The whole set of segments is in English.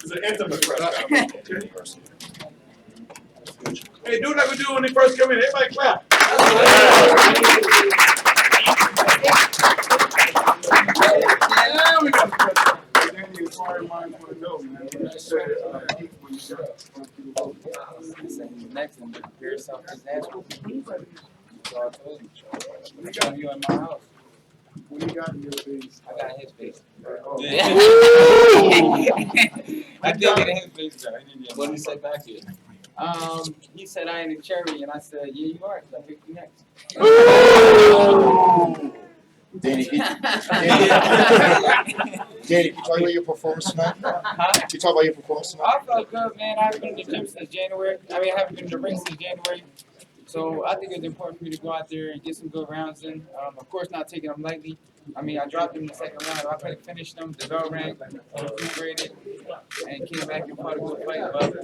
It's an intimate press. Hey, do like we do when they first come in. Everybody clap. Yeah, we got the Danny inquiring minds want to know, man. What you said when you got Next and prepare yourself to dance with me. So I told you. I'm showing you in my house. What do you got in your face? I got his face. Oh. I did get his face, bro. What did he say back here? He said I ain't a cherry, and I said, yeah, you are. So I picked you next. Danny, can you talk about your performance tonight? Can you talk about your performance tonight? I felt good, man. I haven't been to the gym since January. I mean, I haven't been to the ring since January. So I think it's important for me to go out there and get some good rounds in. Of course, not taking them lightly. I mean, I dropped them in the second round. I could have finished them. The bell rang, graded, and came back and fought a good fight. But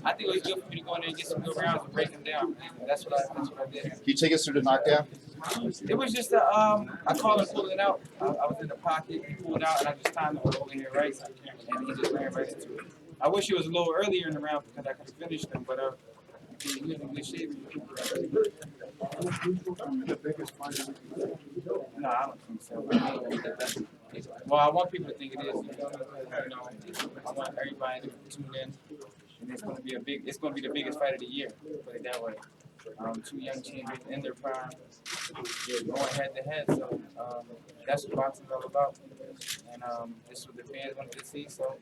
I think it was good for me to go in there and get some good rounds and break them down. That's what I did. Can you take us through the knockdown? It was just I called him pulling out. I was in the pocket, he pulled out, and I just timed him over here right, and he just ran right into it. I wish it was a little earlier in the round because I could have finished him, but he was in good shape. The biggest fight. No, I don't think so. Well, I want people to think it is. You know, I want everybody to tune in, and it's going to be the biggest fight of the year. Put it that way. Two young champions in their prime, going head to head. So that's what boxing's all about. And this is what the fans wanted to see. So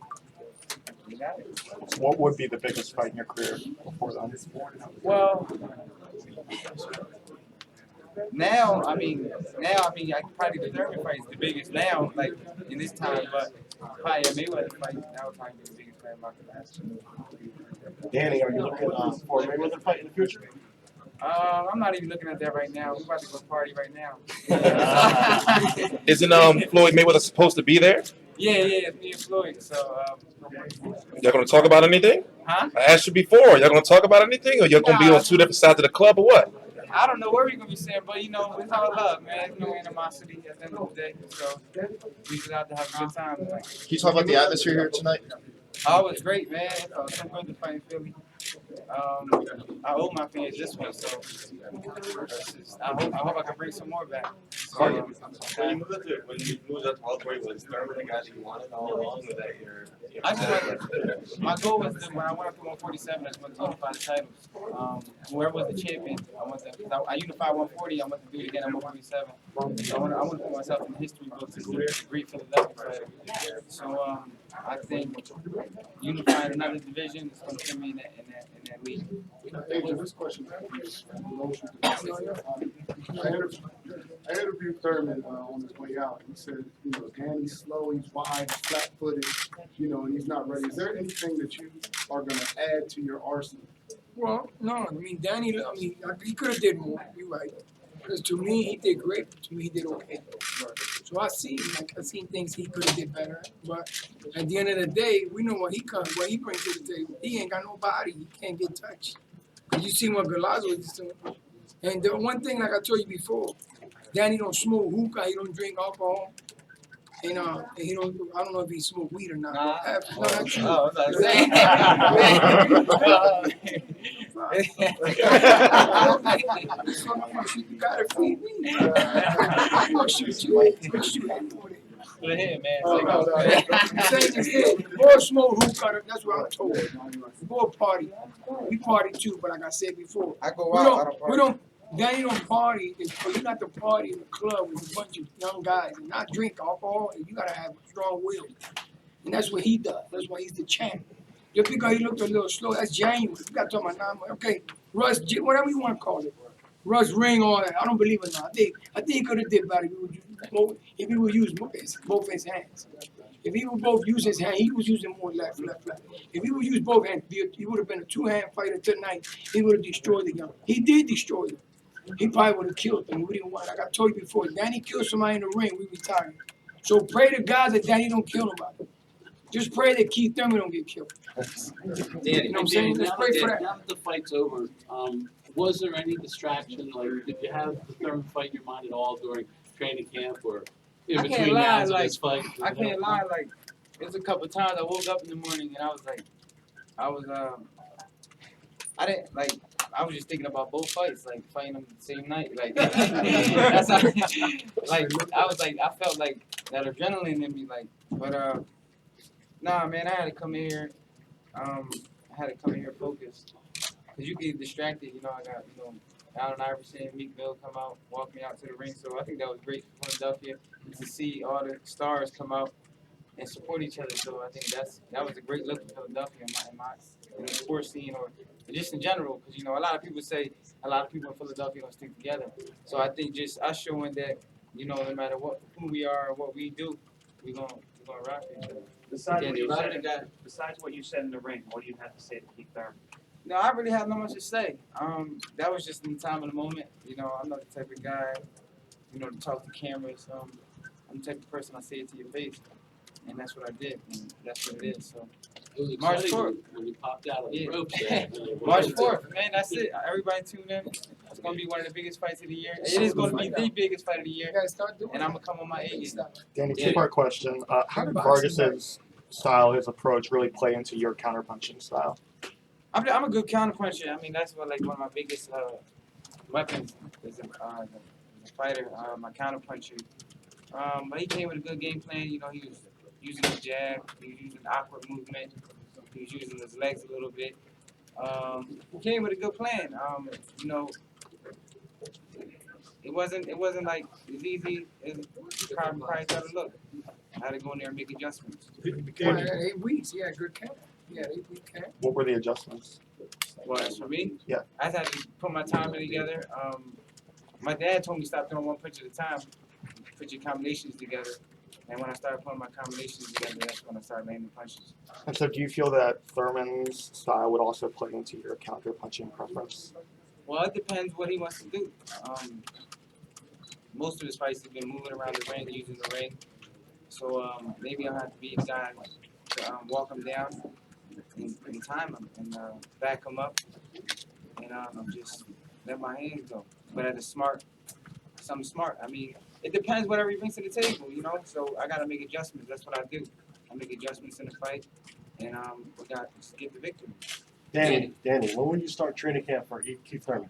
you got it. What would be the biggest fight in your career before then? Well, now I probably the Thurman fight is the biggest now, like in this time. But probably a Mayweather fight that would probably be the biggest fight in my career. Danny, are you looking for a Mayweather fight in the future? I'm not even looking at that right now. We're about to go party right now. Isn't Floyd Mayweather supposed to be there? Yeah, it's me and Floyd. So Y'all gonna talk about anything? Huh? I asked you before. Y'all gonna talk about anything, or y'all gonna be on two different sides of the club, or what? I don't know what we're gonna be saying, but you know, it's all love, man. There's no animosity at the end of the day. So we just out to have a good time. Can you talk about the atmosphere here tonight? Oh, it's great, man. So good to fight in Philly. I owe my fans this one, so I hope I can bring some more back. So, When you moved up to welterweight, was Thurman the guy that you wanted all along with that? My goal was to, when I went up to 147, I just wanted to unify the titles. Whoever was the champion, I unified 140. I want to do it again at 147. So I want to put myself in the history books as a great Philadelphia fighter. So I think unifying another division is going to put me in that league. Hey, this question I interviewed Thurman on his way out. He said, you know, Danny's slow, he's wide, flat-footed, you know, and he's not ready. Is there anything that you are going to add to your arsenal? Well, no, I mean, Danny, he could have did more, you're right. Because to me, he did great. To me, he did okay. So I seen things he could have did better. But at the end of the day, we know what he brings to the table. He ain't got no body. He can't get touched. You see what Galazzo is doing. And the one thing, like I told you before, Danny don't smoke hookah, he don't drink alcohol. And he don't, I don't know if he smoke weed or not. Nah. No, that's true. Oh, that's You gotta feed me. I'm gonna shoot you. Go ahead, man. I'm saying this here, boy smoke hookah, that's what I'm told. Go party. We party too, but like I said before, I go out. we don't Danny don't party. You got to party in the club with a bunch of young guys and not drink alcohol. And you gotta have a strong will, and that's what he does. That's why he's the champ. Just because he looked a little slow, that's January. You got to talk about 9 months. Okay, Russ, whatever you want to call it, Russ ring all that. I don't believe it now. I think he could have did better if he would use both his hands. If he would both use his hand, he was using more left. If he would use both hands, he would have been a two-hand fighter tonight. He would have destroyed the young. He did destroy him. He probably would have killed him. We didn't want. Like I told you before, Danny killed somebody in the ring. We retired. So pray to God that Danny don't kill nobody. Just pray that Keith Thurman don't get killed. Danny, You know what I'm saying? Let's pray for that. Now that the fight's over, Was there any distraction? Like, did you have the Thurman fight in your mind at all during training camp or in I can't between lie, rounds of like, this fight? I can't lie, like, there's a couple times I woke up in the morning and I was, I didn't, like, I was just thinking about both fights, like, fighting them the same night, like, that's how, like, I was like, I felt like that adrenaline in me, like, but, nah, man, I had to come here, focused, because you get distracted, you know, I got, you know, Allen Iverson, Meek Mill come out, walk me out to the ring, so I think that was great for Philadelphia, to see all the stars come out and support each other, so I think that was a great look for Philadelphia in the sports scene, or just in general, because, you know, a lot of people say a lot of people in Philadelphia don't stick together, so I think just us showing that, you know, no matter who we are or what we do, we're gonna rock each other. Besides what you said in the ring, what do you have to say to keep Thurman? No, I really have not much to say. That was just in the time of the moment. You know, I'm not the type of guy, you know, to talk to cameras. I'm the type of person I say it to your face, and that's what I did, and that's what it is. So It was March exciting 4th. when you popped out of the Yeah. ropes there. March 4th, man, that's it. Everybody tune in. It's gonna be one of the biggest fights of the year. It is gonna be the biggest fight of the You year, gotta start doing and I'm gonna come on my A game. Danny, Yeah. two-part question. How did Vargas's style, his approach, really play into your counterpunching style? I'm a good counterpuncher. I mean, that's what, like, one of my biggest weapons as a fighter, my counterpuncher. But he came with a good game plan. You know, he was using his jab, he was using awkward movement, he was using his legs a little bit. He came with a good plan. You know, it wasn't like as easy as it probably thought it looked. I had to go in there and make adjustments. Yeah, 8 weeks, yeah, good camp. Yeah, 8-week camp. What were the adjustments? Well, as for me, Yeah. I had to put my timing together. My dad told me stop throwing one punch at a time, put your combinations together. And when I started putting my combinations together, that's when I started landing punches. And so do you feel that Thurman's style would also play into your counter-punching preference? Well, it depends what he wants to do. Most of his fights have been moving around the ring, using the ring. So maybe I'll have to be the guy to walk him down and time him and back him up and just let my hands go. But at something smart. I mean, it depends whatever he brings to the table, you know. So I gotta make adjustments. That's what I do. I make adjustments in the fight, and we got to get the victory. Danny, when will you start training camp for Keith Thurman?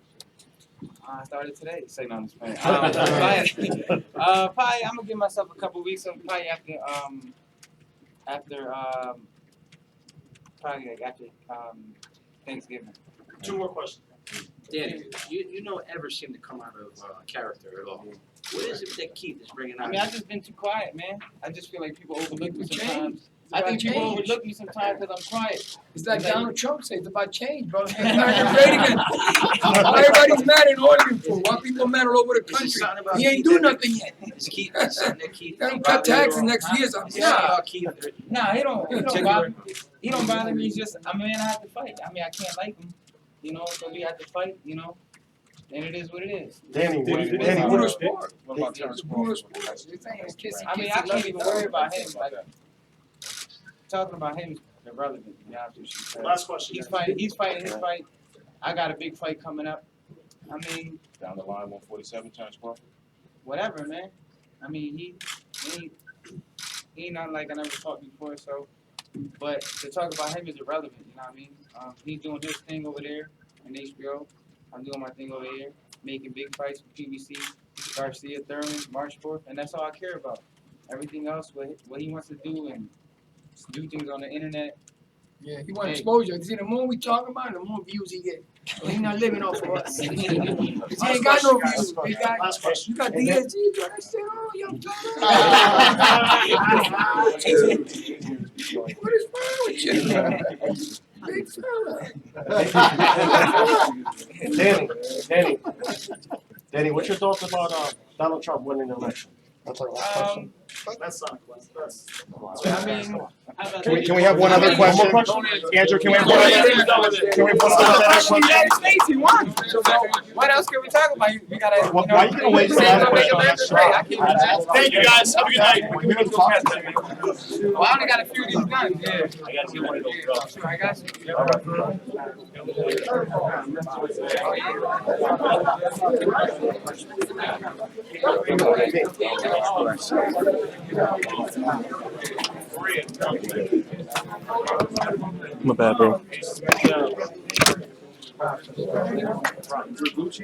I started today. Say no, I'm just playing. Probably I'm gonna give myself a couple weeks. So probably after Thanksgiving. Two more questions. Danny, you don't ever seem to come out of character at all. What is it that Keith is bringing out? I mean, I've just been too quiet, man. I just feel like people overlook me sometimes. I think people overlook me sometimes because I'm quiet. It's like Donald Trump said, it's about change, bro. America's ready again. Everybody's mad in Hollywood. Why people mad all over the country? He ain't do nothing yet. Is Keith something that Keith? They don't cut taxes next year. Nah, he don't bother me. He don't bother me. He's just, I mean, I have to fight. I mean, I can't like him, you know. So we have to fight, you know. And it is what it is. Danny, It's a brutal sport. What about It's a brutal sport. I mean, I can't even worry about him. Like, talking about him is irrelevant, to be honest with you. Last question. He's fighting his fight. I got a big fight coming up. I mean, Down the line, 147, Terrence Crawford. whatever, man. I mean, he ain't nothing like I never fought before, so. But to talk about him is irrelevant, you know what I mean? He's doing his thing over there in HBO. I'm doing my thing over here, making big fights with PBC, Garcia, Thurman, March 4th, and that's all I care about. Everything else, what he wants to do and do things on the internet. Yeah, he want exposure. See, the more we talk about it, the more views he get. So he not living off of us. He ain't got no views. Last question. You got DSG, I said, oh, young What is wrong with you? Big fella. Danny, what's your thoughts about Donald Trump winning the election? That's our last question. That's not a question. I mean, Can we have one other question? Andrew, can we have one other? Can we have one other question? United States, he won. What else can we talk about? We gotta. Why are you gonna wait for that question on this side? I can't. Thank you guys. Have a good night. Well, I only got a few of these guns. Yeah. I got to get one of those guns. Sure, I got you. My bad, bro. Gucci.